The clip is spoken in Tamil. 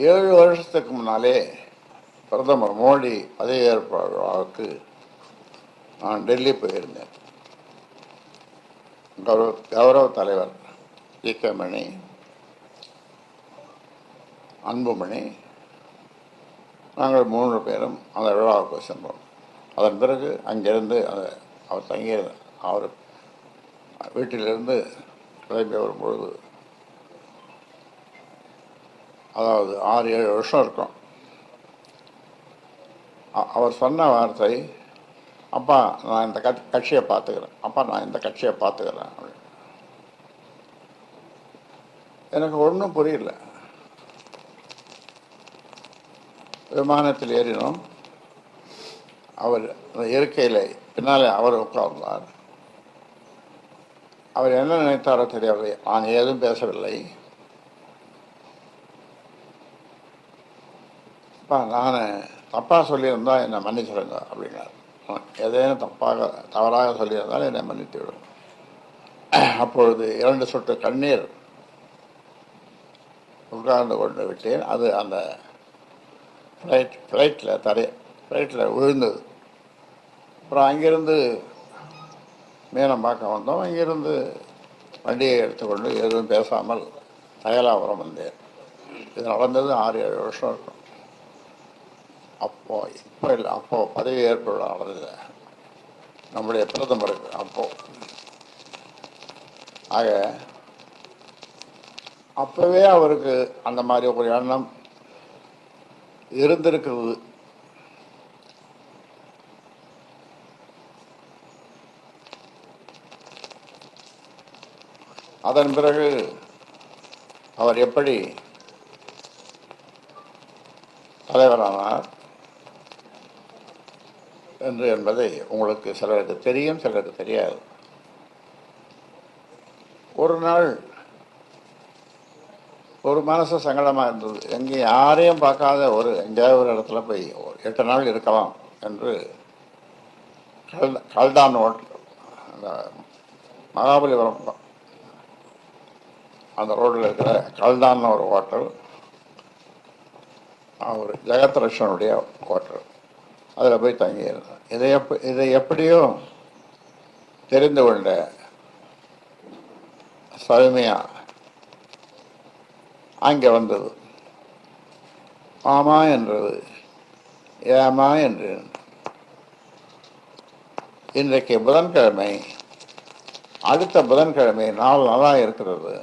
7 வருஷத்துக்கு முன்னாலே பிரதமர் மோடி பதவியேற்பாளருக்கு நான் டெல்லி போயிருந்தேன். கௌரவ தலைவர் கே மணி, அன்புமணி, நாங்கள் 3 பேரும் அந்த விழாவுக்கு சென்றோம். அதன் பிறகு அங்கிருந்து அவர் தங்கிய அவர் வீட்டிலிருந்து கிளம்பி வரும்பொழுது, அதாவது 6-7 வருஷம் இருக்கும், அவர் சொன்ன வார்த்தை, அப்பா நான் இந்த கட்சியை பார்த்துக்கிறேன், அப்பா நான் இந்த கட்சியை பார்த்துக்கிறேன் அப்படின்னு. எனக்கு ஒன்றும் புரியல. விமானத்தில் ஏறினோம். அவர் இருக்கையில் பின்னாலே அவர் உட்கார்ந்தார். அவர் என்ன நினைத்தாரோ தெரியவில்லை. நான் ஏதும் பேசவில்லை. அப்பா நான் தப்பாக சொல்லியிருந்தால் என்னை மன்னிச்சிடுங்க அப்படின்னார். எதையும் தவறாக சொல்லியிருந்தால் என்னை மன்னித்து விடும். அப்பொழுது 2 சொட்டு கண்ணீர் உட்கார்ந்து கொண்டு விட்டேன். அது அந்த ஃப்ளைட்டில் விழுந்தது. அப்புறம் அங்கிருந்து மீனம் பார்க்க வந்தோம். அங்கிருந்து வண்டியை எடுத்துக்கொண்டு எதுவும் பேசாமல் தயலாபுரம் வந்தேன். இது நடந்தது 6-7 வருஷம் இருக்கும். இப்போ இல்லை, அப்போது பதவி ஏற்பு நடந்தது நம்முடைய பிரதமருக்கு. ஆக அப்போவே அவருக்கு அந்த மாதிரி ஒரு எண்ணம் இருந்திருக்கிறது. அதன் பிறகு அவர் எப்படி தலைவரானார் என்பதை உங்களுக்கு சிலருக்கு தெரியும், சிலருக்கு தெரியாது. ஒரு நாள் ஒரு மனசு சங்கடமாக இருந்தது. எங்கே யாரையும் பார்க்காத எங்கேயாவது ஒரு இடத்துல போய் 8 நாள் இருக்கலாம் என்று கல்டான் ஹோட்டல், அந்த மகாபலிபுரம் அந்த ரோட்டில் இருக்கிற கல்டான்னு ஒரு ஹோட்டல், ஒரு ஜெகத்ரட்சனுடைய ஹோட்டல், அதில் போய் தங்கியிருந்தேன். இதை எப்படியோ தெரிந்து கொண்ட சௌமியா அங்கே வந்தது. ஆமா என்றது, ஏமா என்று. இன்றைக்கு புதன்கிழமை, அடுத்த புதன்கிழமை நாள் நல்லா இருக்கிறது.